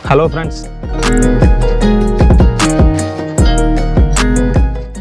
Hello friends.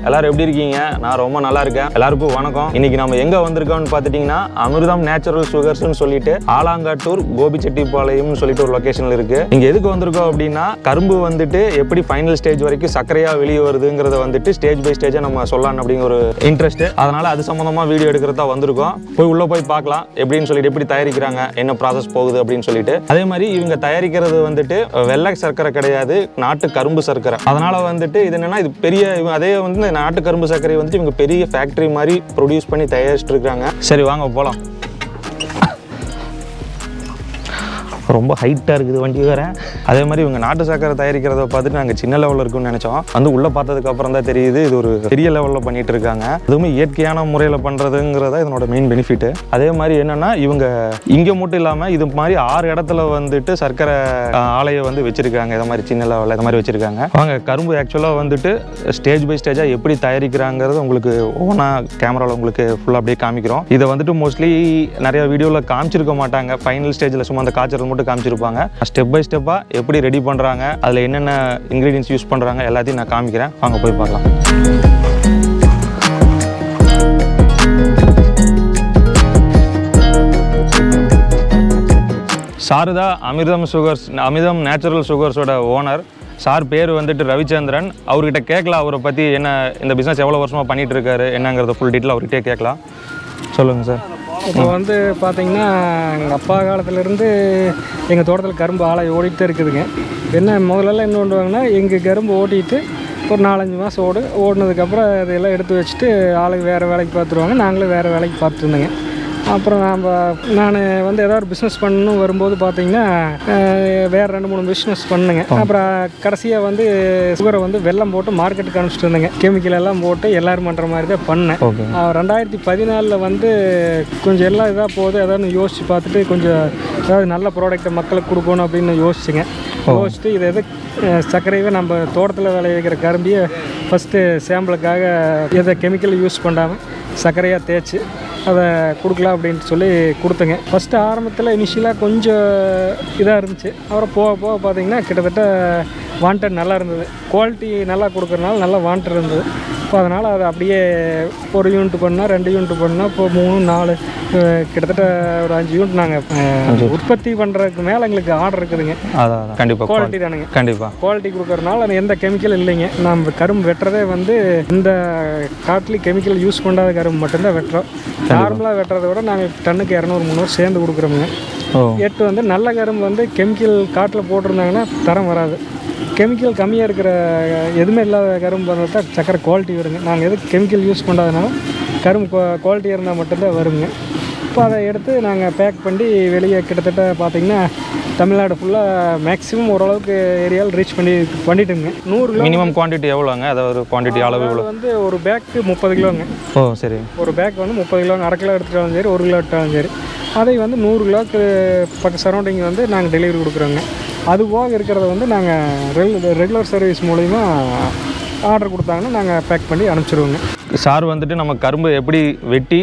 எல்லாரும் எப்படி இருக்கீங்க? நான் ரொம்ப நல்லா இருக்கேன். எல்லாருக்கும் வணக்கம். இன்னைக்கு நம்ம எங்க வந்திருக்கோம்னு பார்த்துட்டீங்கன்னா அமிர்தம் நேச்சுரல் சுகர்ஸ்னு சொல்லிட்டு ஆலாங்காட்டூர் கோபிச்செட்டிப்பாளையம்னு சொல்லிட்டு ஒரு லொகேஷன்ல இருக்கு. இங்க எதுக்கு வந்திருக்கோம் அப்படின்னா கரும்பு வந்துட்டு எப்படி ஃபைனல் ஸ்டேஜ் வரைக்கும் சர்க்கரையா வெளியே வருதுங்கிறத வந்துட்டு ஸ்டேஜ் பை ஸ்டேஜா நம்ம சொல்லலாம் அப்படிங்கிற ஒரு இன்ட்ரெஸ்ட். அதனால அது சம்பந்தமா வீடியோ எடுக்கிறதா வந்திருக்கோம். உள்ள போய் பார்க்கலாம் எப்படின்னு சொல்லிட்டு எப்படி தயாரிக்கிறாங்க, என்ன ப்ராசஸ் போகுது அப்படின்னு சொல்லிட்டு. அதே மாதிரி இவங்க தயாரிக்கிறது வந்துட்டு வெள்ளை சர்க்கரை கிடையாது, நாட்டு கரும்பு சர்க்கரை. அதனால வந்துட்டு இது என்னன்னா இது பெரிய அதே வந்து நாட்டு கரும்பு சர்க்கரை வந்துட்டு இவங்க பெரிய ஃபேக்டரி மாதிரி ப்ரொடியூஸ் பண்ணி தயாரிச்சுட்டு இருக்காங்க. சரி வாங்க போகலாம். ரொம்ப ஹைட்டாக இருக்குது வண்டி வேறு. அதே மாதிரி இவங்க நாட்டு சர்க்கரை தயாரிக்கிறத பார்த்துட்டு நாங்கள் சின்ன லெவலில் இருக்குன்னு நினச்சோம். வந்து உள்ளே பார்த்ததுக்கு அப்புறம் தான் தெரியுது இது ஒரு பெரிய லெவலில் பண்ணிட்டு இருக்காங்க. அதுவுமே இயற்கையான முறையில் பண்ணுறதுங்கிறதா இதனோட மெயின் பெனிஃபிட். அதே மாதிரி என்னென்னா இவங்க இங்கே மட்டும் இல்லாமல் இது மாதிரி 6 இடத்துல வந்துட்டு சர்க்கரை ஆலையை வந்து வச்சுருக்காங்க. இதை மாதிரி சின்ன லெவலில் இந்த மாதிரி வச்சுருக்காங்க. அவங்க கரும்பு ஆக்சுவலாக வந்துட்டு ஸ்டேஜ் பை ஸ்டேஜாக எப்படி தயாரிக்கிறாங்கிறது உங்களுக்கு ஒவ்வொன்றா கேமராவில் உங்களுக்கு ஃபுல்லாக அப்படியே காமிக்கிறோம். இதை வந்துட்டு மோஸ்ட்லி நிறைய வீடியோவில் காமிச்சிருக்க மாட்டாங்க. ஃபைனல் ஸ்டேஜில் சும்மா அந்த காய்ச்சல் மட்டும் காமிச்சிருப்பாங்க. ஸ்டெப் பை ஸ்டெப்பாக எப்படி ரெடி பண்ணுறாங்க, அதில் என்னென்ன இன்க்ரீடியன்ஸ் யூஸ் பண்ணுறாங்க எல்லாத்தையும் நான் காமிக்கிறேன். வாங்க போய் பார்க்கலாம். சாரதா அமிர்தம் நேச்சுரல் சுகர்ஸோட ஓனர். சார் பேர் வந்துட்டு ரவிச்சந்திரன். அவர்கிட்ட கேட்கலாம் அவரை பற்றி என்ன, இந்த பிஸ்னஸ் எவ்வளோ வருஷமாக பண்ணிகிட்டு இருக்காரு என்னங்கிறத ஃபுல் டீட்டெயில் அவர்கிட்டே கேட்கலாம். சொல்லுங்கள் சார். இப்போ வந்து பார்த்தீங்கன்னா எங்கள் அப்பா காலத்துலேருந்து எங்கள் தோட்டத்தில் கரும்பு ஆலை ஓடிட்டு இருக்குதுங்க. என்ன முதல்லலாம் என்ன பண்ணுவாங்கன்னா எங்கள் கரும்பு ஓட்டிட்டு ஒரு 4-5 மாதம் ஓடினதுக்கப்புறம் இதெல்லாம் எடுத்து வச்சுட்டு ஆளுக்கு வேறு வேலைக்கு பார்த்துருவாங்க. நாங்களும் வேறு வேலைக்கு பார்த்துருந்தோங்க. அப்புறம் நான் வந்து ஏதாவது ஒரு பிஸ்னஸ் பண்ணணும் வரும்போது பார்த்தீங்கன்னா வேறு 2-3 பிஸ்னஸ் பண்ணுங்க. அப்புறம் கடைசியாக வந்து சுகரை வந்து வெல்லம் போட்டு மார்க்கெட்டுக்கு அனுப்பிச்சிட்டு இருந்தேங்க. கெமிக்கல் எல்லாம் போட்டு எல்லோரும் பண்ணுற மாதிரி தான் பண்ணேன். 2014 வந்து கொஞ்சம் எல்லாம் இதாக போகுது, ஏதாவது யோசித்து பார்த்துட்டு கொஞ்சம் ஏதாவது நல்ல ப்ராடக்ட்டை மக்களுக்கு கொடுக்கணும் அப்படின்னு யோசிச்சுங்க. யோசிச்சுட்டு இதை சர்க்கரையவே நம்ம தோட்டத்தில் விளைவிக்கிற கரும்பியை ஃபஸ்ட்டு சாம்பிளுக்காக எதை கெமிக்கல் யூஸ் பண்ணாமல் சர்க்கரையாக தேய்ச்சி அதை கொடுக்கலாம் அப்படின்ட்டு சொல்லி கொடுத்தேங்க. ஃபஸ்ட்டு ஆரம்பத்தில் இனிஷியலாக கொஞ்சம் இதாக இருந்துச்சு. அப்புறம் போக போக பார்த்திங்கன்னா கிட்டத்தட்ட வாண்டட் நல்லா இருந்தது. குவாலிட்டி நல்லா கொடுக்குறதுனால நல்லா வாண்டட் இருந்தது. இப்போ அதனால் அதை அப்படியே 1 யூனிட் பண்ணால் 2 யூனிட் பண்ணால் இப்போ 3-4 கிட்டத்தட்ட ஒரு 5 யூனிட் நாங்கள் உற்பத்தி பண்ணுறதுக்கு மேலே எங்களுக்கு ஆர்டர் இருக்குதுங்க. அதான் கண்டிப்பாக குவாலிட்டி தானுங்க. கண்டிப்பாக குவாலிட்டி கொடுக்குறதுனால அது எந்த கெமிக்கல் இல்லைங்க. நம்ம கரும்பு வெட்டுறதே வந்து இந்த காட்டில் கெமிக்கல் யூஸ் பண்ணாத கரும்பு மட்டும்தான் வெட்டுறோம். நார்மலாக வெட்டுறதை விட நாங்கள் டன்னுக்கு 200-300 சேர்ந்து கொடுக்குறோமுங்க. 8 வந்து நல்ல கரும்பு வந்து கெமிக்கல் காட்டில் போட்டிருந்தாங்கன்னா தரம் வராது. கெமிக்கல் கம்மியாக இருக்கிற எதுவுமே இல்லாத கரும்பு வந்தால் தான் சக்கரை குவாலிட்டி வருங்க. நாங்கள் எதுக்கு கெமிக்கல் யூஸ் பண்ணாதனால கரும்பு குவாலிட்டி இருந்தால் மட்டும்தான் வருங்க. இப்போ அதை எடுத்து நாங்கள் பேக் பண்ணி வெளியே கிட்டத்தட்ட பார்த்திங்கன்னா தமிழ்நாடு ஃபுல்லாக மேக்ஸிமம் ஓரளவுக்கு ஏரியாவில் ரீச் பண்ணிட்டுங்க. 100 கிலோ மினிமம் குவான்டிட்டி எவ்வளோங்க? அதாவது குவான்டிட்டி அளவு எவ்வளோ? வந்து ஒரு பேக்கு 30 கிலோங்க. சரி. ஒரு பேக் வந்து 30 கிலோங்க. 1/2 கிலோ எடுத்துட்டாலும் சரி, 1 கிலோ எடுத்தாலும் சரி. அதை வந்து 100 கிலோவுக்கு பக்கம் சரௌண்டிங் வந்து நாங்கள் டெலிவரி கொடுக்குறோங்க. அது போக இருக்கிறத வந்து நாங்கள் ரெகுலர் சர்வீஸ் மூலிமா ஆர்டர் கொடுத்தாங்கன்னா நாங்கள் பேக் பண்ணி அனுப்பிச்சிடுவோங்க. சார் வந்துட்டு நம்ம கரும்பு எப்படி வெட்டி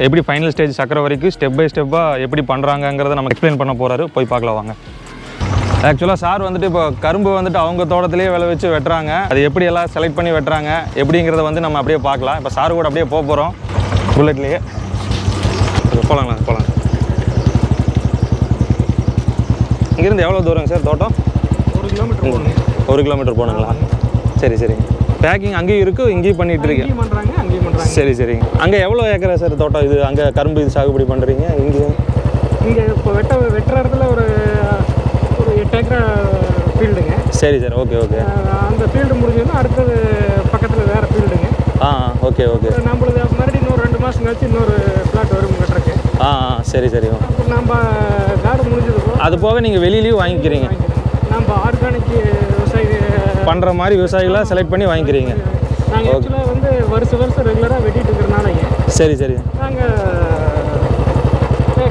எப்படி ஃபைனல் ஸ்டேஜ் சக்கரை வரைக்கும் ஸ்டெப் பை ஸ்டெப்பாக எப்படி பண்ணுறாங்கங்கிறத நம்ம எக்ஸ்பிளைன் பண்ண போகிறாரு. போய் பார்க்கலாம் வாங்க. ஆக்சுவலாக சார் வந்துட்டு இப்போ கரும்பு வந்துட்டு அவங்க தோட்டத்திலேயே விளைவிச்சு வெட்டுறாங்க. அது எப்படி எல்லாம் செலக்ட் பண்ணி வெட்டுறாங்க எப்படிங்கிறத வந்து நம்ம அப்படியே பார்க்கலாம். இப்போ சார் கூட அப்படியே போக போகிறோம் புல்லட்லேயே. போகலாம். இங்கேருந்து எவ்வளோ தூரங்க சார் தோட்டம்? 1 கிலோமீட்டர் போகணும். 1 கிலோமீட்டர் போகணுங்களா? சரிங்க. பேக்கிங் அங்கேயும் இருக்குது, இங்கேயும் பண்ணிகிட்டு இருக்கேன். அங்கேயும் பண்ணுறாங்க. சரிங்க. அங்கே எவ்வளோ ஏக்கரா சார் தோட்டம் இது? அங்கே கரும்பு இது சாகுபடி பண்ணுறீங்க? இங்கே இப்போ வெட்டுற இடத்துல ஒரு 8 ஏக்கரா ஃபீல்டுங்க. சரி சார். ஓகே. அந்த ஃபீல்டு முடிஞ்சதுன்னா அடுத்தது பக்கத்தில் வேறு ஃபீல்டுங்க. ஓகே. நம்மளுக்கு மறுபடியும் இன்னொரு 2 மாதம் கழிச்சு இன்னொரு ஃப்ளாட் வரும் வெட்டுறக்கு. சரி. அப்புறம் நம்ம காடு முடிஞ்சது அது போக நீங்கள் வெளியிலையும் வாங்கிக்கிறீங்க. நம்ம ஆர்கானிக் விவசாயி பண்ணுற மாதிரி விவசாயிகளாக செலக்ட் பண்ணி வாங்கிக்கிறீங்க. நாங்கள் ஆக்சுவலாக வந்து வருஷம் ரெகுலராக வெட்டிட்டு இருக்கிறனாலங்க. சரி. நாங்கள்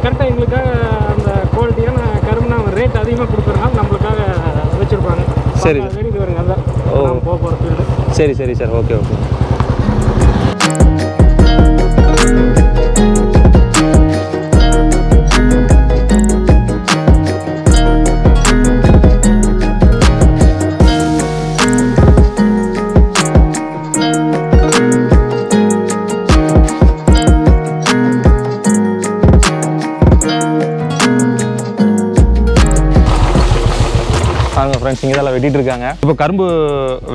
கரெக்டாக எங்களுக்காக அந்த குவாலிட்டியான கரும்பு நாங்கள் ரேட் அதிகமாக கொடுக்குறதுனால நம்மளுக்காக வச்சுருப்பாங்க. சரி. வெளியில் வருங்க. அதான் போகிற ஃபீல்டு. சரி சார். ஓகே. ஃப்ரெண்ட்ஸ் இங்கே தான் வெட்டிட்டு இருக்காங்க. இப்போ கரும்பு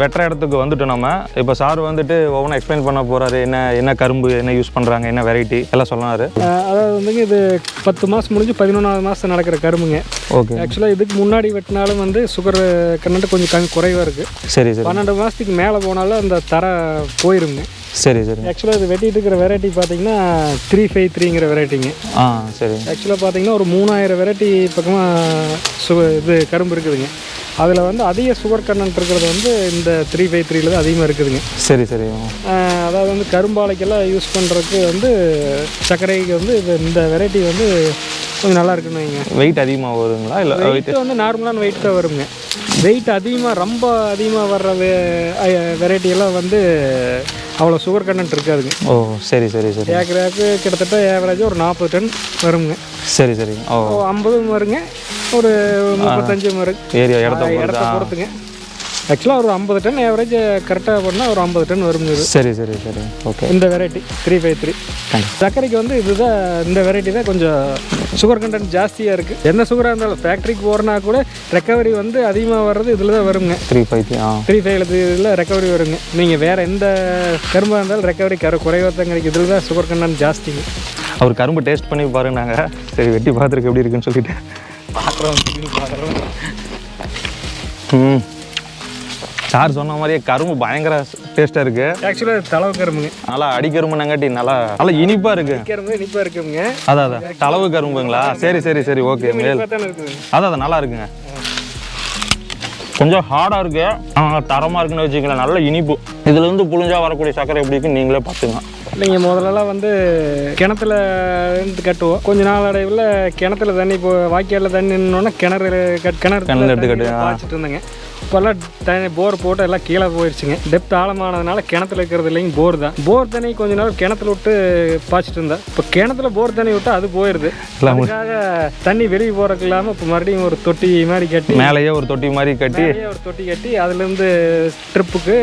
வெட்டுற இடத்துக்கு வந்துட்டு நம்ம இப்போ சார் வந்துட்டு ஒவ்வொன்றும் எக்ஸ்பிளைன் பண்ண போகிறாரு. என்ன கரும்பு என்ன யூஸ் பண்ணுறாங்க, என்ன வெரைட்டி எல்லாம் சொன்னார். அதாவது வந்துங்க இது 10 மாதம் முடிஞ்சு 11ஆவது மாதம் நடக்கிற கரும்புங்க. ஓகே. ஆக்சுவலாக இதுக்கு முன்னாடி வெட்டினாலும் வந்து சுகர் கண்டென்ட் கொஞ்சம் குறைவாக இருக்குது. சரி சரி. 12 மாதத்துக்கு மேலே போனாலும் அந்த தர போயிருங்க. சரி சரி. ஆக்சுவலாக இது வெட்டிட்டு இருக்கிற வெரைட்டி பார்த்தீங்கன்னா 353ங்கிற வெரைட்டிங்க. சரி. ஆக்சுவலாக பார்த்தீங்கன்னா ஒரு 3000 வெரைட்டி பக்கமாக இது கரும்பு இருக்குதுங்க. அதில் வந்து அதிக சுகர் கண்டென்ட் இருக்கிறது வந்து இந்த 353 தான் அதிகமாக இருக்குதுங்க. சரி சரி. அதாவது வந்து கரும்பாலைக்கெல்லாம் யூஸ் பண்ணுறதுக்கு வந்து சர்க்கரைக்கு வந்து இந்த வெரைட்டி வந்து கொஞ்சம் நல்லா இருக்குன்னு வைங்க. வெயிட் அதிகமாக வருங்களா இல்லை? வெயிட் வந்து நார்மலான வெயிட் தான் வருங்க. வெயிட் அதிகமாக ரொம்ப அதிகமாக வர்ற வெரைட்டியெல்லாம் வந்து அவ்வளோ சுகர் கண்டென்ட் இருக்காதுங்க. ஓ சரி சரி சரி. ஏக்கராக்கு கிட்டத்தட்ட ஏவரேஜாக ஒரு 40 டன் வருங்க. சரி சரி. ஓ 50 வருங்க, ஒரு 35 வரும். ஏரியா இடத்த பொறுத்துங்க. ஆக்சுவலாக ஒரு 50 டன் ஏவரேஜ் கரெக்டாக பண்ணால் ஒரு 50 டன் வருங்க. சரி சரி சரி. ஓகே. இந்த வெரைட்டி 353 சர்க்கரைக்கு வந்து இதுதான், இந்த வெரைட்டி தான் கொஞ்சம் சுகர் கண்டென்ட் ஜாஸ்தியாக இருக்குது. எந்த சுகராக இருந்தாலும் ஃபேக்ட்ரிக்கு போகிறனா கூட ரெக்கவரி வந்து அதிகமாக வர்றது இதில் தான் வருங்க. 353 இதில் ரெக்கவரி வருங்க. நீங்கள் வேறு எந்த கரும்பாக இருந்தாலும் ரெக்கவரி குறைவாக தான் கிடைக்கும். இதில் தான் சுகர் கண்டென்ட் ஜாஸ்திங்க. அவர் கரும்பு டேஸ்ட் பண்ணி பாருங்க. நாங்கள் சரி வெட்டி பார்த்துருக்கு எப்படி இருக்குன்னு சொல்லிட்டு பார்க்குறோம். சார் சொன்ன மாதிரியே கரும்பு பயங்கர டேஸ்ட்டாக இருக்குது. ஆக்சுவலாக தளவு கரும்புங்க. நல்லா அடிக்கரும்புனாங்காட்டி நல்லா இனிப்பாக இருக்குது. இனிப்பாக இருக்குங்க. அதான் தளவு கரும்புங்களா? சரி சரி சரி. ஓகே. அதான் நல்லா இருக்குங்க. கொஞ்சம் ஹார்டாக இருக்குது, தரமாக இருக்குன்னு வச்சுக்கலாம். நல்ல இனிப்பு. இதில் இருந்து புளிஞ்சா வரக்கூடிய சர்க்கரை எப்படி இருக்குன்னு நீங்களே பார்த்துங்க. இல்லைங்க, முதல்லலாம் வந்து கிணத்துல இருந்து கட்டுவோம். கொஞ்ச நாள் அடைவில் கிணத்துல தண்ணி வாய்க்காலில் தண்ணி நின்னோன்னா கிணறு எடுத்து பாய்ச்சிட்டு இருந்தேங்க. இப்போல்லாம் தண்ணி போர் போட்டு எல்லாம் கீழே போயிடுச்சுங்க. டெப்த் ஆழமானதுனால கிணத்துல இருக்கிறது இல்லைங்க, போர் தான். போர் தண்ணி கொஞ்ச நாள் கிணத்துல விட்டு பாய்ச்சிட்டு இருந்தேன். இப்போ கிணத்துல போர் தண்ணி விட்டு அது போயிடுது. அதுக்காக தண்ணி வெளியே போறதுக்கு இல்லாமல் இப்போ மறுபடியும் ஒரு தொட்டி மாதிரி கட்டி, மேலேயே ஒரு தொட்டி மாதிரி கட்டி அதுலேருந்து ட்ரிப்புக்கு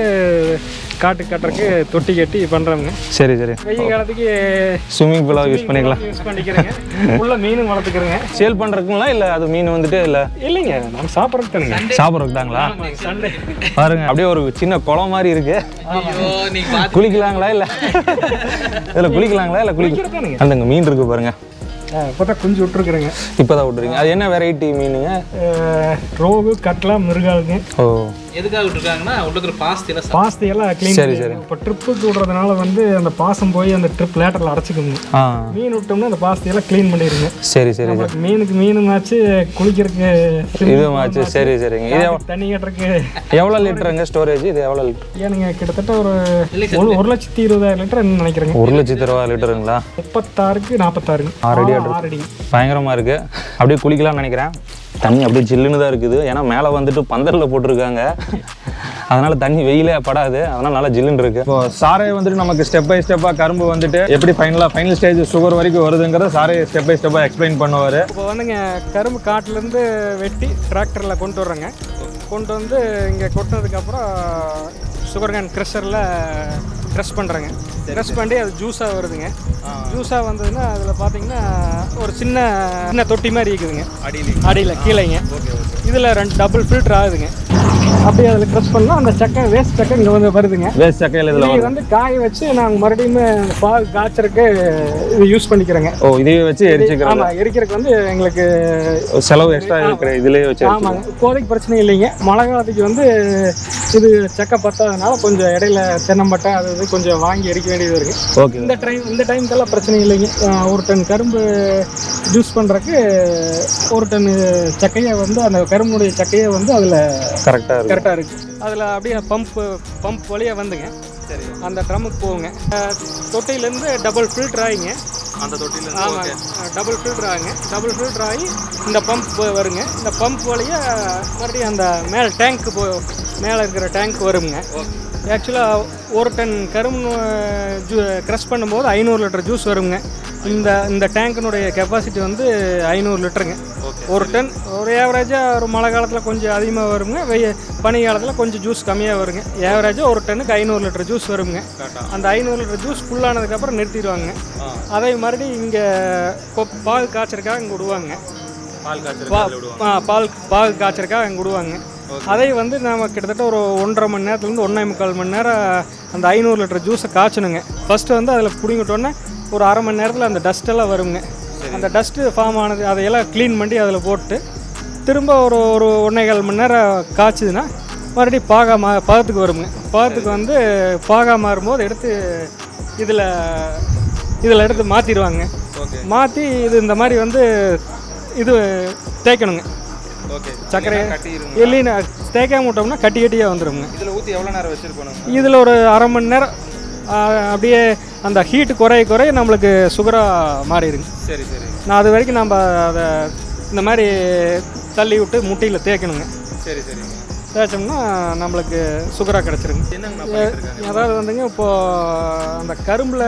காட்டு கட்டுறதுக்கு தொட்டி கட்டி பண்ணுறோங்க. சரி சரி. வெயில் காலத்துக்கு ஸ்விம்மிங் பூலாக யூஸ் பண்ணிக்கிறேங்க. உள்ள மீனும் வளர்த்துக்கிறேங்க. சேல் பண்ணுறதுக்குங்களா இல்லை அது மீன் வந்துட்டு இல்லை? இல்லைங்க, நம்ம சாப்பிட்றதுக்கு தானுங்க. சாப்பிட்றதுக்கு தாங்களா? பாருங்க அப்படியே ஒரு சின்ன குளம் மாதிரி இருக்கு. குளிக்கலாங்களா இல்லை இதில் குளிக்கலாங்களா இல்லை குளிக்க? அந்தங்க மீன் இருக்கு பாருங்க. இப்போதான் குஞ்சு விட்டுருக்குறேங்க. இப்போதான் விட்டுருங்க. அது என்ன வெரைட்டி மீனுங்க? ரோகு, கட்லா, மிருகாளுங்க. ஓ எதுக்காக விட்டுருக்காங்கன்னா உள்ள பாஸ்தி எல்லாம் க்ளீன். சரி சரி. இப்போ ட்ரிப்புக்கு விடுறதுனால வந்து அந்த பாசம் போய் அந்த ட்ரிப் லேட்டரில் அடைச்சிக்குங்க. மீன் விட்டோம்னா அந்த பாஸ்தியெல்லாம் க்ளீன் பண்ணிடுங்க. சரி சரி. மீனும் ஆச்சு, குளிக்கிறதுக்கு இதுவும் ஆச்சு. சரி சரிங்க. இது தண்ணி கட்டுறதுக்கு எவ்வளோ லிட்டருங்க ஸ்டோரேஜ்? இது எவ்வளோ லிட்டர்? ஏனுங்க கிட்டத்தட்ட ஒரு 1,20,000 லிட்டர் நினைக்கிறேங்க. 1,20,000 லிட்டருங்களா? 36க்கு 46 6 அடி. பயங்கரமாக இருக்கு. அப்படியே குளிக்கலாம்னு நினைக்கிறேன். தண்ணி அப்படியே ஜில்லுன்னு தான் இருக்குது. ஏன்னா மேலே வந்துட்டு பந்தரில் போட்டிருக்காங்க, அதனால தண்ணி வெயிலே படாது, அதனால நல்லா ஜில்லுன்னு இருக்கு. இப்போ சாரே வந்துட்டு நமக்கு ஸ்டெப் பை ஸ்டெப்பாக கரும்பு வந்துட்டு எப்படி ஃபைனல் ஸ்டேஜ் சுகர் வரைக்கும் வருதுங்கிறத சாரே ஸ்டெப் பை ஸ்டெப்பாக எக்ஸ்பிளைன் பண்ணுவார். இப்போ வந்துங்க கரும்பு காட்டிலேருந்து வெட்டி டிராக்டரில் கொண்டு வர்றேங்க. கொண்டு வந்து இங்கே கொட்டினதுக்கப்புறம் சுகர் கேன் க்ரஷரில் க்ரஷ் பண்ணுறேங்க. க்ரஷ் பண்ணி அது ஜூஸாக வருதுங்க. ஜூஸாக வந்ததுன்னா அதில் பார்த்தீங்கன்னா ஒரு சின்ன தொட்டி மாதிரி இருக்குதுங்க அடியில் கீழேங்க. இதில் 2 டபுள் ஃபில்டர் ஆகுதுங்க. அப்படியே அதில் க்ரஷ் பண்ணால் அந்த சக்கை வேஸ்ட் சக்கை இங்கே வந்து வருதுங்க. வேஸ்ட் சக்கையில் இதில் வந்து காய வச்சு நாங்கள் மறுபடியும் பால் காய்ச்சறதுக்கு இது யூஸ் பண்ணிக்கிறோங்க. ஓ இதையே வச்சு எரிச்சுக்கிறோம். ஆமாம், எரிக்கிறதுக்கு வந்து எங்களுக்கு செலவு எக்ஸ்ட்ரா இருக்கிற இதிலே வச்சு. ஆமாங்க, இப்போதைக்கு பிரச்சனை இல்லைங்க. மழை காலத்துக்கு வந்து இது சக்கை பத்தாதனால கொஞ்சம் இடையில தென்னம்பட்டை அது கொஞ்சம் வாங்கி எரிக்க வேண்டியது இருக்குது. ஓகே. இந்த டைமுக்கெல்லாம் பிரச்சனை இல்லைங்க. 1 டன் கரும்பு ஜூஸ் பண்ணுறதுக்கு 1 டன் சக்கையை வந்து அந்த கரும்புடைய சக்கையை வந்து அதில் கரெக்டாக இருக்குது. அதில் அப்படியே பம்ப் வழியாக வந்துங்க. சரி, அந்த ட்ரம்முக்கு போகுங்க. தொட்டிலேருந்து டபுள் ஃபில்டர் ஆகிங்க. அந்த தொட்டியில் ஆமாங்க, டபுள் ஃபில்டர் ஆகுங்க. டபுள் ஃபில்டர் ஆகி இந்த பம்ப் வருங்க. இந்த பம்ப் வழியாக மறுபடியும் அந்த மேலே இருக்கிற டேங்க் வருங்க. ஆக்சுவலாக 1 டன் கரும்பு க்ரஷ் பண்ணும்போது 500 லிட்டர் ஜூஸ் வருங்க. இந்த டேங்கினுடைய கெப்பாசிட்டி வந்து 500 லிட்டருங்க. 1 டன் ஒரு ஏவரேஜாக ஒரு மழை காலத்தில் கொஞ்சம் அதிகமாக வருங்க, பனி காலத்தில் கொஞ்சம் ஜூஸ் கம்மியாக வருங்க. ஏவரேஜாக 1 டன்னுக்கு 500 லிட்டர் ஜூஸ் வருங்க. அந்த 500 லிட்டர் ஜூஸ் ஃபுல்லானதுக்கப்புறம் நிறுத்திடுவாங்க. அதை மறுபடியும் இங்கே பால் காய்ச்சறதுக்காக இங்கே விடுவாங்க. பால் காய்ச்சறதுக்காக இங்கே விடுவாங்க. அதை வந்து நம்ம கிட்டத்தட்ட ஒரு 1.5 மணி நேரத்துலேருந்து 1.25 மணி நேரம் அந்த 500 லிட்டர் ஜூஸை காய்ச்சணுங்க. ஃபஸ்ட்டு வந்து அதில் பிடிங்கிட்டோன்னே ஒரு அரை மணி நேரத்தில் அந்த டஸ்ட்டெல்லாம் வருங்க. அந்த டஸ்ட்டு ஃபார்ம் ஆனது அதையெல்லாம் க்ளீன் பண்ணி அதில் போட்டு திரும்ப ஒரு 1.25 மணி நேரம் காய்ச்சிதுன்னா மறுபடியும் பாகத்துக்கு வருங்க. பாகத்துக்கு வந்து பாகா மாறும்போது எடுத்து இதில் எடுத்து மாற்றிடுவாங்க. மாற்றி இது இந்த மாதிரி வந்து இது தேய்க்கணுங்க. சர்க்கரை இல்லைன்னா தேய்க்காம விட்டோம்னா கட்டியாக வந்துடுங்க. இதில் ஊற்றி எவ்வளோ நேரம் வச்சுருக்கணும்? இதில் ஒரு அரை மணி நேரம் அப்படியே அந்த ஹீட்டு குறைய நம்மளுக்கு சுகராக மாறிடுங்க. சரி சரி. நான் அது வரைக்கும் நம்ம அதை இந்த மாதிரி தள்ளி விட்டு முட்டையில் தேய்க்கணுங்க. சரி சரிங்க. தேய்ச்சோம்னா நம்மளுக்கு சுகராக கிடச்சிருங்க. அதாவது வந்துங்க இப்போது அந்த கரும்பில்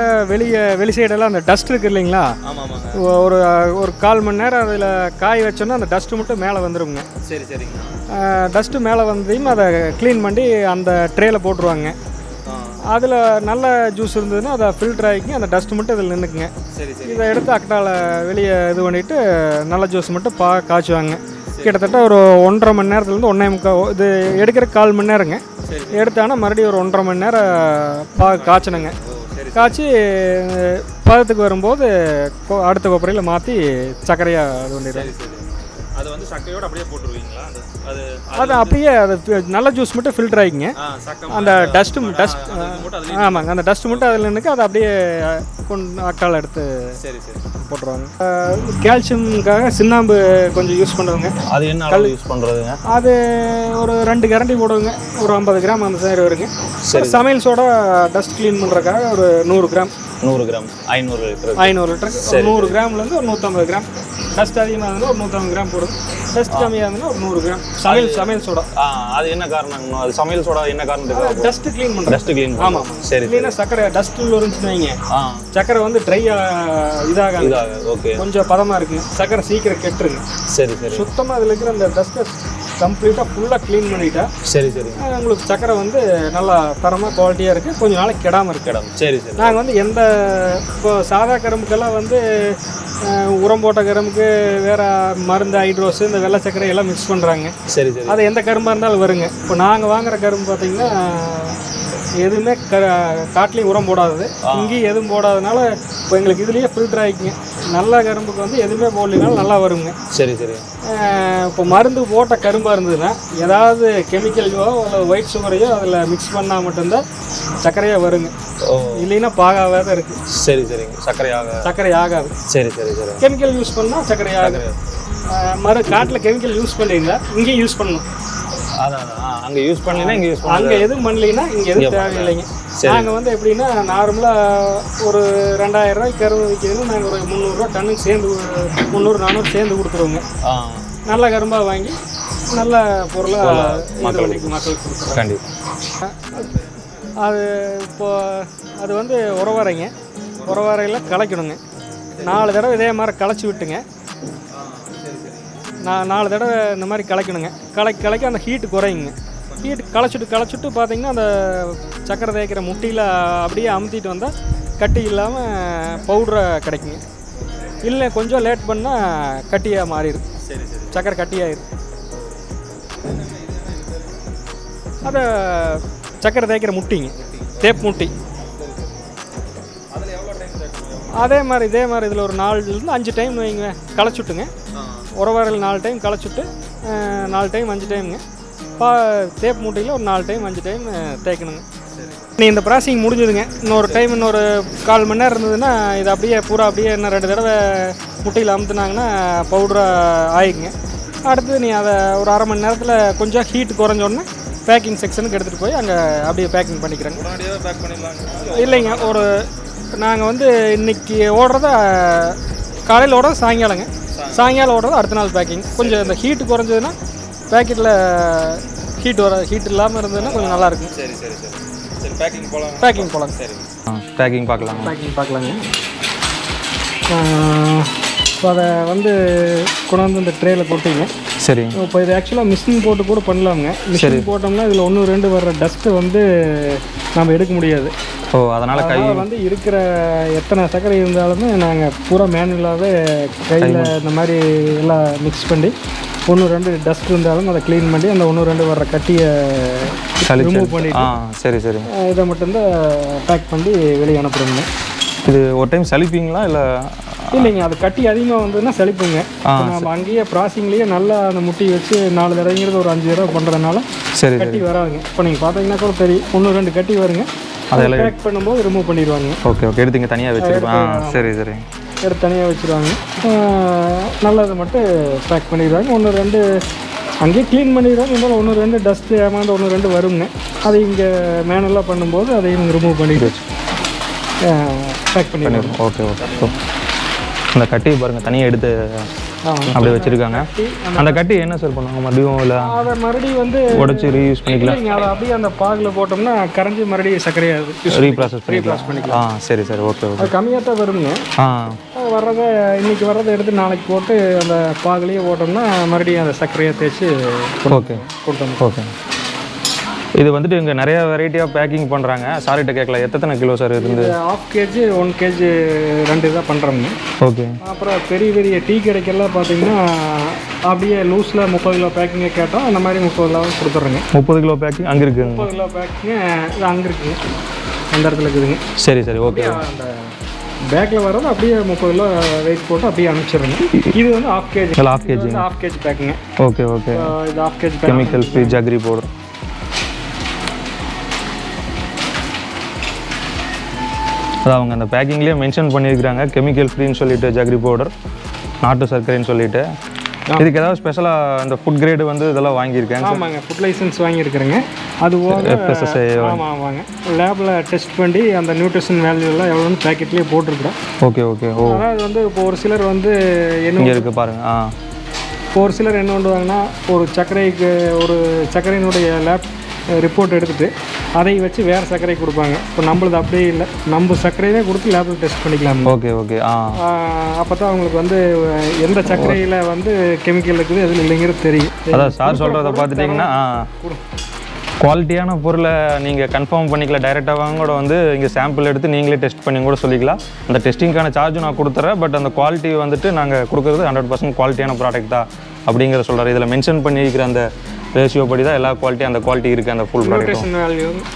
வெளி சைடெல்லாம் அந்த டஸ்ட் இருக்குது இல்லைங்களா? ஒரு 1/4 மணி நேரம் அதில் காய வச்சோன்னா அந்த டஸ்ட்டு மட்டும் மேலே வந்துடுங்க. சரி சரிங்க. டஸ்ட்டு மேலே வந்தையும் அதை க்ளீன் பண்ணி அந்த ட்ரேயில் போட்டுருவாங்க. அதில் நல்ல ஜூஸ் இருந்ததுன்னா அதை ஃபில்டர் ஆகிக்கி அந்த டஸ்ட்டு மட்டும் இதில் நின்றுக்குங்க. சரி சரி. இதை எடுத்து அக்கட்டால் வெளியே இது பண்ணிவிட்டு நல்ல ஜூஸ் மட்டும் காய்ச்சுவாங்க. கிட்டத்தட்ட ஒரு 1.5 மணி நேரத்துலேருந்து 1.25 இது எடுக்கிற 1/4 மணி நேரங்க. எடுத்தாங்கன்னா மறுபடியும் ஒரு 1.5 மணி நேரம் காய்ச்சணுங்க. காய்ச்சி பதத்துக்கு வரும்போது அடுத்த கொப்பரையில் மாற்றி சர்க்கரையாக இது பண்ணிடுவாங்க. அது வந்து சர்க்கரையோடு அப்படியே போட்டுருவீங்களா? அது அப்படியே அது நல்ல ஜூஸ் மட்டும் ஃபில்டர் ஆகிங்க. அந்த டஸ்ட் ஆமாங்க, அந்த டஸ்ட்டு மட்டும் அதில் நின்றுக்கு அதை அப்படியே அக்கால் எடுத்து சரி சரி போட்டுருவாங்க. கால்சியமுக்காக சுண்ணாம்பு கொஞ்சம் யூஸ் பண்ணுவாங்க. அது என்ன அளவு யூஸ் பண்ணுறதுங்க? அது ஒரு 2 கரண்டி போடுவோங்க. ஒரு 50 கிராம் அந்த சைடு வருங்க. சமையல் சோடா டஸ்ட் க்ளீன் பண்ணுறதுக்காக ஒரு 100 கிராம் 100 கிராம் 500 லிட்டர் 100 கிராம்லேருந்து ஒரு 150 கிராம். டஸ்ட் அதிகமாக இருந்தால் ஒரு 150 கிராம் போடுங்க. டஸ்ட் கம்மியாக இருந்தால் ஒரு 100 கிராம் சமையல் சோடா. அது என்ன காரணம்? அது சமையல் சோடா என்ன காரணத்துக்கு? டஸ்ட் க்ளீன் பண்ணுறது. Dust clean. ஆமாம் சரி. இல்லைன்னா சர்க்கரை டஸ்ட்டில் இருந்துச்சுன்னு வைங்க, சர்க்கரை வந்து இதாக ஓகே, கொஞ்சம் பதமாக இருக்குங்க. சர்க்கரை சீக்கிரம் கெட்டுருங்க. சரி சரி. சுத்தமாக அதில் இருக்கிற அந்த டஸ்ட்டை கம்ப்ளீட்டாக ஃபுல்லாக க்ளீன் பண்ணிட்டா சரி சரி உங்களுக்கு சர்க்கரை வந்து நல்லா தரமாக குவாலிட்டியாக இருக்குது. கொஞ்சம் நாளைக்கு கெடாமல் இருக்குது. சரி சரி. நாங்கள் வந்து இப்போ சாதா கரும்புக்கெல்லாம் வந்து உரம் போட்ட கரும்புக்கு வேறு மருந்து ஹைட்ரோஸு இந்த வெள்ளை சர்க்கரை எல்லாம் மிக்ஸ் பண்ணுறாங்க. சரி சரி. அது எந்த கரும்பாக இருந்தாலும் வருங்க. இப்போ நாங்கள் வாங்குகிற கரும்பு பார்த்திங்கன்னா எதுவுமே காட்டிலையும் உரம் போடாதது, இங்கேயும் எதுவும் போடாதனால இப்போ எங்களுக்கு இதுலேயே ஃபில்டர் ஆகிக்குங்க. நல்ல கரும்புக்கு வந்து எதுவுமே போடலினாலும் நல்லா வருங்க. சரி சரி. இப்போ மருந்து போட்ட கரும்பாக இருந்ததுன்னா ஏதாவது கெமிக்கலையோ இல்லை ஒயிட் சுகரையோ அதில் மிக்ஸ் பண்ணால் மட்டும்தான் சர்க்கரையாக வருங்க. இல்லைன்னா பாகாவே தான் இருக்குது. சரி சரிங்க. சர்க்கரை ஆகாது. சரி சரி சரி. கெமிக்கல் யூஸ் பண்ணால் சர்க்கரை ஆகாது. காட்டில் கெமிக்கல் யூஸ் பண்ணுறீங்களா, இங்கேயும் யூஸ் பண்ணணும். அதான் அங்கே யூஸ் பண்ணலைன்னா இங்கே யூஸ் பண்ணலாம். அங்கே எதுவும் பண்ணலைன்னா இங்கே எதுவும் தேவையில்லைங்க. நாங்கள் வந்து எப்படின்னா நார்மலாக ஒரு 2000 ரூபாய்க்கு கரும்பு விற்கிறதுன்னு நாங்கள் ஒரு 300 ரூபா டன்னுக்கு சேர்ந்து 300-400 சேர்ந்து கொடுத்துருவோங்க. நல்ல கரும்பாக வாங்கி நல்ல பொருளாக மக்களுக்கு கொடுக்குறோம். கண்டிப்பாக. அது அது வந்து உரவரைங்க. உரவரையில் களைக்கணுங்க. 4 தடவை இதே மாதிரி களைச்சி விட்டுங்க. 4 தடவை இந்த மாதிரி களைக்கணுங்க. களைக்க அந்த ஹீட்டு குறையுங்க. ஹீட்டு களைச்சிட்டு பார்த்தீங்கன்னா அந்த சக்கரை தேய்க்கிற முட்டியில் அப்படியே அமுத்திட்டு வந்தால் கட்டி இல்லாமல் பவுடராக கிடைக்குங்க. இல்லை கொஞ்சம் லேட் பண்ணால் கட்டியாக மாறிடும். சரி சரி. சக்கரை கட்டியாயிடும். அதை சக்கரை தேய்க்கிற முட்டிங்க, தேப் முட்டி. இதே மாதிரி இதில் ஒரு 4லேருந்து 5 டைம் வைங்க களைச்சுட்டுங்க. உரவாரையில் 4 டைம் களைச்சுட்டு 4 டைம் 5 டைமுங்க. தேப்பு மூட்டையில் ஒரு 4 டைம் 5 டைம் தேய்க்கணுங்க. நீ இந்த ப்ராசஸிங் முடிஞ்சதுங்க. இன்னொரு 1/4 மணி நேரம் இருந்ததுன்னா இது அப்படியே பூரா அப்படியே இன்னும் 2 தடவை முட்டையில் அமுத்துனாங்கன்னா பவுடராக ஆயிக்குங்க. அடுத்து நீ அதை ஒரு அரை மணி நேரத்தில் கொஞ்சம் ஹீட் குறைஞ்சோடனே பேக்கிங் செக்ஷனுக்கு எடுத்துகிட்டு போய் அங்கே அப்படியே பேக்கிங் பண்ணிக்கிறேங்க. இல்லைங்க, நாங்கள் வந்து இன்றைக்கி ஓடுறத காலையில் ஓடுறது சாயங்காலம் ஓடுறது அடுத்த நாள் பேக்கிங். கொஞ்சம் இந்த ஹீட்டு குறைஞ்சதுன்னா பேக்கெட்டில் ஹீட் இல்லாமல் இருந்ததுன்னா கொஞ்சம் நல்லாயிருக்கும். சரி சரி சரி சரி. பேக்கிங் போகலாம். சரி பேக்கிங் பார்க்கலாங்க. இப்போ அதை வந்து கொண்டு வந்து இந்த ட்ரேயில் போட்டிங்க. சரி. இப்போ இது ஆக்சுவலாக மிஷின் போட்டு கூட பண்ணலாமுங்க. மிஷின் போட்டோம்னா இதில் 1-2 வர்ற டஸ்ட்டு வந்து நம்ம எடுக்க முடியாது. அதனால் வந்து இருக்கிற எத்தனை சர்க்கரை இருந்தாலுமே நாங்கள் பூரா மேனுவலாகவே கையில் இந்த மாதிரி எல்லாம் மிக்ஸ் பண்ணி ஒன்று ரெண்டு டஸ்ட் இருந்தாலும் அதை க்ளீன் பண்ணி அந்த ஒன்று ரெண்டு வர்ற கட்டியை ரிமூவ் பண்ணிட்டு சரி சரி இதை மட்டும்தான் பேக் பண்ணி வெளியே அனுப்புகிறோங்க. இது ஒரு டைம் சலிப்பீங்களா இல்லை? இல்லைங்க, அது கட்டி அதிகமாக வந்ததுன்னா சலிப்புங்க. நம்ம அங்கேயே ப்ராசிங்லேயே நல்லா அந்த முட்டி வச்சு 4 தடவைங்கிறது ஒரு 5 தடவை பண்ணுறதுனால சரி கட்டி வராதுங்க. இப்போ நீங்கள் பார்த்தீங்கன்னா கூட தெரியும், 1-2 கட்டி வருங்க. அதெல்லாம் பேக் பண்ணும்போது ரிமூவ் பண்ணிடுவாங்க. ஓகே ஓகே, எடுத்துங்க தனியாக வச்சுருப்பேன். சரி சரி, எடுத்து தனியாக வச்சுருவாங்க. நல்லது மட்டும் பேக் பண்ணிடுவாங்க. 1-2 அங்கேயே க்ளீன் பண்ணிடுவாங்க. இருந்தாலும் 1-2 டஸ்ட்டு ஏமாந்து 1-2 வருங்க. அதை இங்கே மேனுவலாக பண்ணும்போது அதையும் ரிமூவ் பண்ணிட்டு பேக் பண்ணிடுவாங்க. Okay okay. அந்த கட்டி பாருங்கள் தனியாக எடுத்து அப்படியே வச்சுருக்காங்க. அந்த கட்டி என்ன சார் பண்ணுவாங்க மறுபடியும்? இல்லை அதை மறுபடியும் வந்து உடச்சி ரீயூஸ் பண்ணிக்கலாம். அதை அப்படியே அந்த பாகில் போட்டோம்னா கரைஞ்சி மறுபடியும் சர்க்கரையாக ரீப்ராசஸ் பண்ணிக்கலாம். சரி சரி, ஓகே ஓகே. அது கம்மியாக தான் வருங்க. வர்றதை இன்றைக்கி வர்றதை எடுத்து நாளைக்கு போட்டு அந்த பாகுலேயே போட்டோம்னா மறுபடியும் அந்த சர்க்கரையாக தேய்ச்சி ஓகே கொடுத்தோம். ஓகே. இது வந்துட்டு இங்கே நிறைய வெரைட்டியாக பேக்கிங் பண்ணுறாங்க. சாரிட்ட கேட்கலாம், எத்தனை கிலோ சார் இருந்து? 1/2 kg 1 kg 2 இதாக பண்ணுறோங்க. ஓகே. அப்புறம் பெரிய பெரிய டீ கடைக்கெல்லாம் பார்த்தீங்கன்னா அப்படியே லூஸில் 30 கிலோ பேக்கிங்கே கேட்டோம். அந்த மாதிரி 30 கிலோ கொடுத்துட்றோங்க. 30 கிலோ பேக்கிங் அங்கே இருக்குங்க. 30 கிலோ பேக்கிங்க இது அங்கே இருக்குங்க, அந்த இடத்துல இருக்குதுங்க. சரி சரி, ஓகே. அந்த பேக்கில் வர்றது அப்படியே 30 கிலோ வெயிட் போட்டு அப்படியே அனுப்பிச்சிடுறேங்க. இது வந்து 1/2 kg. 1/2 kg 1/2 kg பேக்குங்க. Okay okay. இது 1/2 kg chemical free jaggery powder. அதான் அவங்க அந்த பேக்கிங்லேயே மென்ஷன் பண்ணியிருக்கிறாங்க, கெமிக்கல் ஃப்ரீன்னு சொல்லிட்டு ஜாகரி பவுடர், நாட்டு சர்க்கரைன்னு சொல்லிட்டு. இதுக்கு ஏதாவது ஸ்பெஷலாக அந்த ஃபுட் கிரேடு வந்து இதெல்லாம் வாங்கியிருக்கேன். ஆமாங்க, ஃபுட் லைசன்ஸ் வாங்கியிருக்கிறேங்க. அது FSSAI. ஆமாங்க, லேபில் டெஸ்ட் பண்ணி அந்த நியூட்ரிஷன் வேல்யூ எல்லாம் எவ்வளோன்னு பேக்கெட்லேயே போட்டிருக்கிறோம். Okay okay. ஓ, அதாவது வந்து இப்போ ஒரு சிலர் வந்து என்ன இருக்குது பாருங்கள். ஒரு சிலர் என்ன பண்ணுவாங்கன்னா ஒரு சர்க்கரையினுடைய லேப் ரிப்போர்ட் எடுத்துகிட்டு அதை வச்சு வேறு சர்க்கரை கொடுப்பாங்க. இப்போ நம்மளது அப்படியே இல்லை, நம்ம சர்க்கரையே கொடுத்து லேபில் டெஸ்ட் பண்ணிக்கலாம். Okay okay. அப்போ தான் அவங்களுக்கு வந்து எந்த சர்க்கரையில் வந்து கெமிக்கல் இருக்குது எதில் இல்லைங்கிறது தெரியும். அதான் சார் சொல்கிறத பார்த்துட்டிங்கன்னா குவாலிட்டியான பொருளை நீங்கள் கன்ஃபார்ம் பண்ணிக்கலாம். டைரெக்டாக வாங்க கூட வந்து இங்கே சாம்பிள் எடுத்து நீங்களே டெஸ்ட் பண்ணி கூட சொல்லிக்கலாம். அந்த டெஸ்டிங்கான சார்ஜும் நான் கொடுத்துட்றேன். பட் அந்த குவாலிட்டி வந்துட்டு நாங்கள் கொடுக்குறது 100% குவாலிட்டியான ப்ராடக்ட் தான் அப்படிங்கிற சொல்கிறார். இதில் மென்ஷன் பண்ணியிருக்கிற அந்த ரேஷியோ படி தான் எல்லா குவாலிட்டி அந்த குவாலிட்டி இருக்குது. அந்த ஃபுல் ப்ராடக்ட்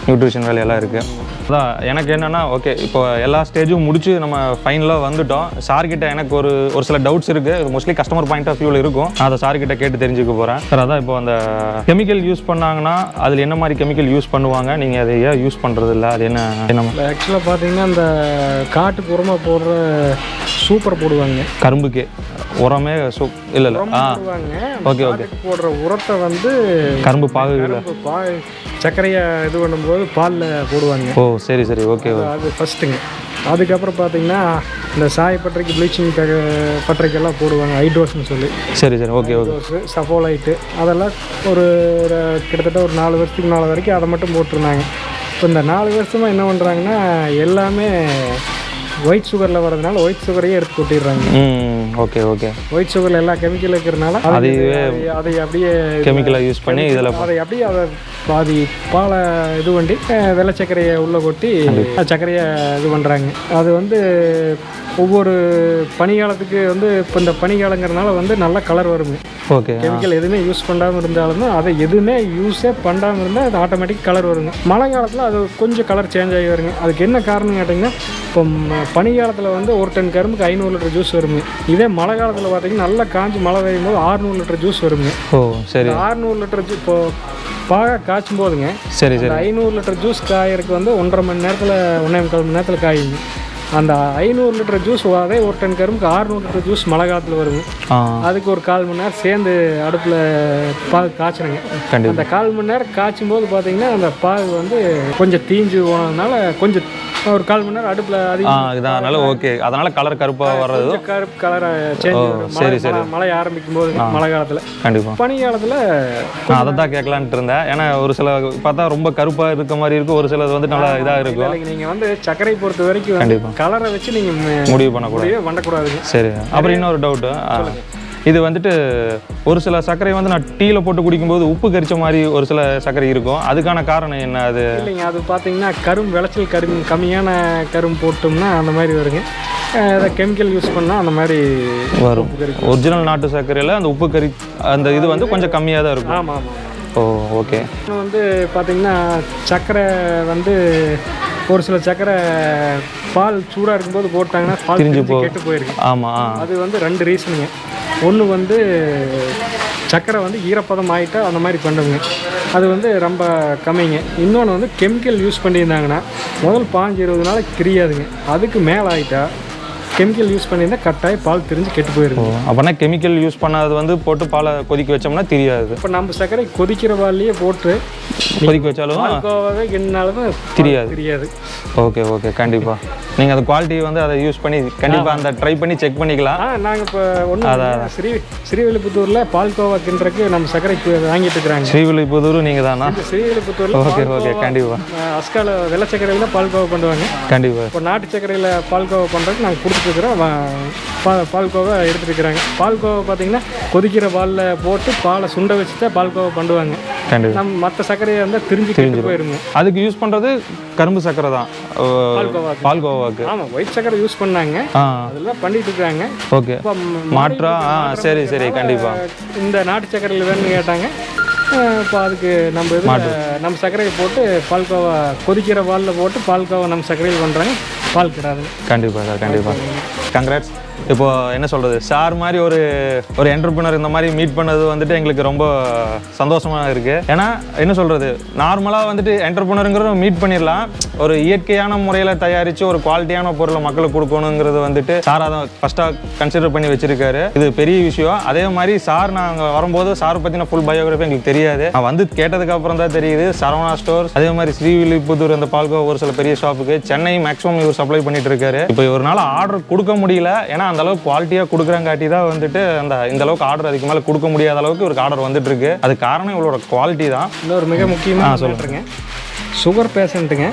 நியூட்ரிஷன் வேல்யூ எல்லாம் இருக்குது. அதான் எனக்கு என்னென்னா, ஓகே இப்போ எல்லா ஸ்டேஜும் முடிச்சு நம்ம ஃபைனலாக வந்துட்டோம். சார்கிட்ட எனக்கு ஒரு சில டவுட்ஸ் இருக்குது. மோஸ்ட்லி கஸ்டமர் பாயிண்ட் ஆஃப் வியூவில் இருக்கும். நான் அதை சார்கிட்ட கேட்டு தெரிஞ்சுக்க போகிறேன். சார் அதான் இப்போ அந்த கெமிக்கல் யூஸ் பண்ணாங்கன்னா அதில் என்ன மாதிரி கெமிக்கல் யூஸ் பண்ணுவாங்க? நீங்கள் அதை ஏன் யூஸ் பண்ணுறது இல்லை? அது என்ன? ஆக்சுவலாக பார்த்தீங்கன்னா அந்த காட்டுக்கு உரமாக போடுற சூப்பர் போடுவாங்க. கரும்புக்கு உரமே இல்லை ஓகே ஓகே. போடுற உரத்தை வந்து கரும்பு பாகு சர்க்கரையை இது பண்ணும்போது பாலில் போடுவாங்க. ஓ சரி சரி, ஓகே. அது ஃபஸ்ட்டுங்க. அதுக்கப்புறம் பார்த்தீங்கன்னா இந்த சாயப்பட்டறைக்கு ப்ளீச்சிங் பட்டறைக்கெல்லாம் போடுவாங்க, ஹைட்ரோஸ்ன்னு சொல்லி. சரி சரி, ஓகே ஓகே. சஃபோலைட்டு அதெல்லாம் ஒரு கிட்டத்தட்ட ஒரு 4 வருஷத்துக்கு மேலே வரைக்கும் அதை மட்டும் போட்டிருந்தாங்க. இப்போ இந்த 4 வருஷமாக என்ன பண்ணுறாங்கன்னா எல்லாமே ஒயிட் சுகரில் வரதுனால ஒயிட் சுகரையே எடுத்து கொட்டிடுறாங்க. Okay okay. ஒயிட் சுகரில் எல்லா கெமிக்கல் இருக்கிறதுனால அதை அப்படியே கெமிக்கலாக யூஸ் பண்ணி இதில் அதை பாதி பாலை இது பண்ணி வெள்ளை சர்க்கரையை உள்ளே கொட்டி சர்க்கரையை இது பண்ணுறாங்க. அது வந்து ஒவ்வொரு பனிக்காலத்துக்கு வந்து இப்போ இந்த பனிக்காலங்கிறதுனால வந்து நல்ல கலர் வருங்க. ஓகே. கெமிக்கல் எதுவுமே யூஸ் பண்ணாமல் இருந்தாலும் அதை எதுவுமே யூஸே பண்ணாமல் இருந்தால் அது ஆட்டோமேட்டிக் கலர் வருங்க. மழை காலத்தில் அது கொஞ்சம் கலர் சேஞ்ச் ஆகி வருங்க. அதுக்கு என்ன காரணம் கேட்டிங்கன்னா, இப்போ பனிக்காலத்தில் வந்து ஒரு டன் கரும்புக்கு 500 லிட்டர் ஜூஸ் வருங்க. இதே மழை காலத்தில் பார்த்தீங்கன்னா நல்லா காஞ்சி மழை பெய்யும் போது 600 லிட்டர் ஜூஸ் வருங்க. ஓ சரி. 600 லிட்டர் இப்போ பாக காய்ச்சும் போதுங்க. சரி சரி. 500 லிட்டர் ஜூஸ் காயறதுக்கு வந்து 1.5 மணி நேரத்தில் 1.25 மணி நேரத்தில் காயுங்க. அந்த 500 லிட்டர் ஜூஸ் அதே ஒரு டன் கரும்புக்கு 600 லிட்டர் ஜூஸ் மழை காலத்தில் வருங்க. அதுக்கு ஒரு 1/4 மணி நேரம் சேர்ந்து அடுப்பில் பாகு காய்ச்சணுங்க. அந்த 1/4 மணி நேரம் காய்ச்சும் போது பார்த்தீங்கன்னா அந்த பாகு வந்து கொஞ்சம் தீஞ்சு போனதுனால கொஞ்சம் ஒரு 1/4 மணி நேரம் அடுப்பில் அதனால ஓகே. அதனால கலர் கருப்பாக வர்றது, கருப்பு கலரை சேஞ்ச். சரி சரி. மழை ஆரம்பிக்கும் போது மழை காலத்தில் கண்டிப்பாக. பனி காலத்தில் நான் அதை தான் கேட்கலான்ட்டு இருந்தேன். ஏன்னா ஒரு சில பார்த்தா ரொம்ப கருப்பாக இருக்க மாதிரி இருக்கும், ஒரு சிலது வந்து நல்லா இதாக இருக்கும். நீங்கள் வந்து சர்க்கரை பொறுத்த வரைக்கும் கண்டிப்பாக கலரை வச்சு நீங்கள் முடிவு பண்ணக்கூடாது. பண்ணக்கூடாதுங்க. சரி. அப்புறம் இன்னொரு டவுட்டு, இது வந்துட்டு ஒரு சில சர்க்கரை வந்து நான் டீயில் போட்டு குடிக்கும்போது உப்பு கரிச்ச மாதிரி ஒரு சில சர்க்கரை இருக்கும். அதுக்கான காரணம் என்ன? அது இல்லைங்க, அது பார்த்தீங்கன்னா விளைச்சல் கம்மியான கரும்பு போட்டோம்னா அந்த மாதிரி வருங்க. அதை கெமிக்கல் யூஸ் பண்ணால் அந்த மாதிரி வரும். ஒரிஜினல் நாட்டு சர்க்கரையில் அந்த உப்பு கறி அந்த இது வந்து கொஞ்சம் கம்மியாக தான் இருக்கும். ஆமாம் ஆமாம். ஓ ஓகே. வந்து பார்த்தீங்கன்னா சர்க்கரை வந்து ஒரு சில சர்க்கரை பால் சூடாக இருக்கும்போது போட்டாங்கன்னா பால் கெட்டு போயிருக்கு. ஆமாம். அது வந்து 2 ரீசனுங்க. ஒன்று வந்து சர்க்கரை வந்து ஈரப்பதம் ஆகிட்டா அந்த மாதிரி பண்ணுங்க, அது வந்து ரொம்ப கம்மிங்க. இன்னொன்று வந்து கெமிக்கல் யூஸ் பண்ணியிருந்தாங்கன்னா முதல் 15-20 நாளைக்கு தெரியாதுங்க. அதுக்கு மேலே ஆகிட்டா கெமிக்கல் யூஸ் பண்ணியிருந்தால் கட்டாயம் பால் திரிஞ்சு கெட்டு போயிருக்கும். அப்போனா கெமிக்கல் யூஸ் பண்ணாது வந்து போட்டு பாலை கொதிக்க வச்சோம்னா தெரியாது. இப்போ நம்ம சர்க்கரை கொதிக்கிற பால்லையே போட்டு கொதிக்க வச்சாலும் பால்கோவாவே என்னாலும் தெரியாது. ஓகே ஓகே, கண்டிப்பாக நீங்கள் அந்த குவாலிட்டி வந்து அதை யூஸ் பண்ணி கண்டிப்பாக அந்த ட்ரை பண்ணி செக் பண்ணிக்கலாம். நாங்கள் இப்போ ஒன்று ஸ்ரீவில்லிபுத்தூரில் பால்கோவா கிண்டுறக்கு நம்ம சர்க்கரை வாங்கிட்டு இருக்கிறாங்க. ஸ்ரீவில்லிபுத்தூர் நீங்கள் தானா? ஸ்ரீவில்லிபுத்தூரில் ஓகே ஓகே, கண்டிப்பாக அஸ்கால வெள்ளை சர்க்கரையில் பால்கோவா பண்ணுவாங்க. கண்டிப்பாக. இப்போ நாட்டு சர்க்கரையில் பால்கோவா பண்ணுறதுக்கு நாங்கள் கொடுத்துருக்குறோம். பால்கோவா எடுத்துகிட்டு இருக்கிறாங்க. பால்கோவா பார்த்தீங்கன்னா கொதிக்கிற பாலில் போட்டு பாலை சுண்ட வச்சு தான் பால்கோவா பண்ணுவாங்க. கண்டிப்பாக. நம்ம மற்ற சர்க்கரையை இருந்தால் திரிஞ்சு போயிருங்க. அதுக்கு யூஸ் பண்ணுறது கரும்பு சர்க்கரை தான் பால்கோவாக்கு. ஆமாம், ஒயிட் சர்க்கரை யூஸ் பண்ணாங்க, அதெல்லாம் பண்ணிட்டு இருக்காங்க. ஓகே, மாற்றா. சரி சரி, கண்டிப்பாக. இந்த நாட்டு சர்க்கரையில் வேணும்னு கேட்டாங்க. இப்போ அதுக்கு நம்ம சர்க்கரையை போட்டு பால்கோவா கொதிக்கிற பாலில் போட்டு பால்கோவா நம்ம சர்க்கரையில் பண்ணுறாங்க. பால் கிடாது. கண்டிப்பாக சார், கண்டிப்பாக. கங்க்ராட்ஸ். இப்போ என்ன சொல்கிறது, சார் மாதிரி ஒரு என்டர்பிரினர் இந்த மாதிரி மீட் பண்ணது வந்துட்டு எங்களுக்கு ரொம்ப சந்தோஷமாக இருக்குது. ஏன்னா என்ன சொல்கிறது, நார்மலாக வந்துட்டு என்டர்பிரினருங்கிறத மீட் பண்ணிடலாம். ஒரு இயற்கையான முறையில் தயாரித்து ஒரு குவாலிட்டியான பொருளை மக்களுக்கு கொடுக்கணுங்கிறது வந்துட்டு சார் அதை ஃபஸ்ட்டாக கன்சிடர் பண்ணி வச்சுருக்காரு. இது பெரிய விஷயம். அதே மாதிரி சார் நாங்கள் வரும்போது சார் பற்றின ஃபுல் பயோகிராஃபி எங்களுக்கு தெரியாது. நான் வந்து கேட்டதுக்கு அப்புறம் தான் தெரியுது. சரவணா ஸ்டோர்ஸ், அதே மாதிரி ஸ்ரீவில்லிபுத்தூர் அந்த பால்கோவா ஒரு சில பெரிய ஷாப்புக்கு சென்னை மேக்ஸிமம் இவர் சப்ளை பண்ணிட்டு இருக்காரு. இப்போ ஒரு நாள் ஆர்டர் கொடுக்க முடியல, ஏன்னா அந்த அளவுக்கு குவாலிட்டியாக கொடுக்குறாங்காட்டி தான் வந்துட்டு இந்த அளவுக்கு ஆர்டர் அதுக்கு மேலே கொடுக்க முடியாத அளவுக்கு ஒரு ஆர்டர் வந்துட்டு இருக்கு. அது காரணம் இவளோட குவாலிட்டி தான். இன்னொரு மிக முக்கியமாக சொல்கிறேங்க, சுகர் பேஷண்ட்டுங்க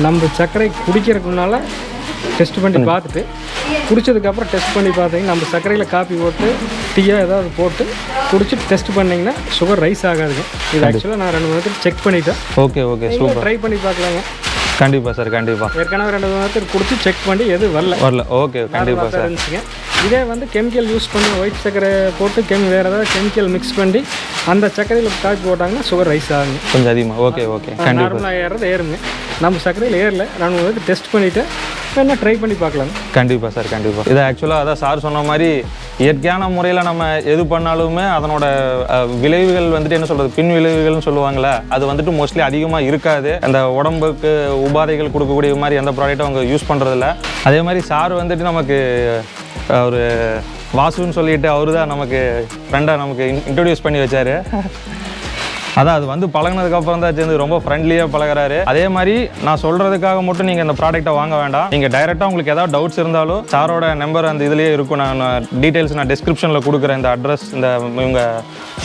நம்ம சர்க்கரை குடிக்கிறதுக்கு முன்னால் டெஸ்ட் பண்ணி பார்த்துட்டு குடித்ததுக்கப்புறம் டெஸ்ட் பண்ணி பார்த்தீங்கன்னா நம்ம சர்க்கரையில் காப்பி போட்டு டீயாக ஏதாவது போட்டு குடிச்சிட்டு டெஸ்ட் பண்ணிங்கன்னா சுகர் ரைஸ் ஆகாதுங்க. இது ஆக்சுவலாக நான் 2 மணி செக் பண்ணிட்டேன். Okay okay, super. ட்ரை பண்ணி பார்க்கலாங்க. கண்டிப்பாக சார், கண்டிப்பாக. ஏற்கனவே 2 மணி குடிச்சு செக் பண்ணி எது வரல. ஓகே, கண்டிப்பாக சார். இருந்துச்சுங்க. இதே வந்து கெமிக்கல் யூஸ் பண்ணி ஒயிட் சர்க்கரை போட்டு வேறு ஏதாவது கெமிக்கல் மிக்ஸ் பண்ணி அந்த சர்க்கரையில் காப்பி போட்டாங்கன்னா சுகர் ரைஸ் ஆகுங்க கொஞ்சம் அதிகமாக. ஓகே ஓகே, நார்மலாக ஏறுங்க. நம்ம சர்க்கரையில் ஏறல. நான் உங்களுக்கு டெஸ்ட் பண்ணிவிட்டு வேணா ட்ரை பண்ணி பார்க்கலாம். கண்டிப்பாக சார், கண்டிப்பாக. இது ஆக்சுவலாக அதான் சார் சொன்ன மாதிரி இயற்கையான முறையில் நம்ம எது பண்ணாலுமே அதனோட விளைவுகள் வந்துட்டு என்ன சொல்கிறது, பின் விளைவுகள்னு சொல்லுவாங்களே, அது வந்துட்டு மோஸ்ட்லி அதிகமாக இருக்காது. அந்த உடம்புக்கு உபாதைகள் கொடுக்கக்கூடிய மாதிரி எந்த ப்ராடக்ட்டும் அவங்க யூஸ் பண்ணுறதில்ல. அதே மாதிரி சார் வந்துட்டு நமக்கு ஒரு வாசுன்னு சொல்லிட்டு அவரு தான் நமக்கு ஃப்ரெண்டாக நமக்கு இன்ட்ரடியூஸ் பண்ணி வச்சார். அதான் அது வந்து பழகினதுக்கப்புறம் தான் சேர்ந்து ரொம்ப ஃப்ரெண்ட்லியாக பழகிறாரு. அதே மாதிரி நான் சொல்கிறதுக்காக மட்டும் நீங்கள் இந்த ப்ராடக்ட்டை வாங்க வேண்டாம். நீங்கள் டைரெக்டாக உங்களுக்கு ஏதாவது டவுட்ஸ் இருந்தாலும் சாரோட நம்பர் அந்த இதுலேயே இருக்கும். நான் டீட்டெயில்ஸ் நான் டிஸ்கிரிப்ஷனில் கொடுக்குறேன். இந்த அட்ரஸ், இந்த இவங்க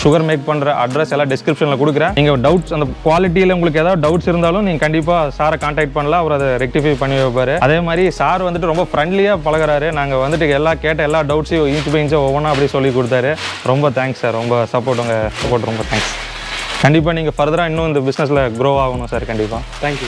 சுகர் மேக் பண்ணுற அட்ரஸ் எல்லாம் டிஸ்கிரிப்ஷனில் கொடுக்குறேன். நீங்கள் டவுட்ஸ் அந்த குவாலிட்டியில் உங்களுக்கு ஏதாவது டவுட்ஸ் இருந்தாலும் நீங்கள் கண்டிப்பாக சாரை கான்டாக்ட் பண்ணலாம். அவர் அதை ரெக்டிஃபை பண்ணி வைப்பார். அதே மாதிரி சார் வந்துட்டு ரொம்ப ஃப்ரெண்ட்லியாக பழகிறாரு. நாங்கள் வந்துட்டு கேட்ட எல்லா டவுட்ஸையும் இன்ச் பை இன்ச்சாக ஒவ்வொன்றா அப்படி சொல்லி கொடுத்தாரு. ரொம்ப தேங்க்ஸ் சார். ரொம்ப சப்போர்ட் ரொம்ப தேங்க்ஸ். கண்டிப்பாக நீங்கள் ஃபர்தராக இன்னும் இந்த பிஸ்னஸில் க்ரோ ஆகணும் சார். கண்டிப்பாக. தேங்க்யூ.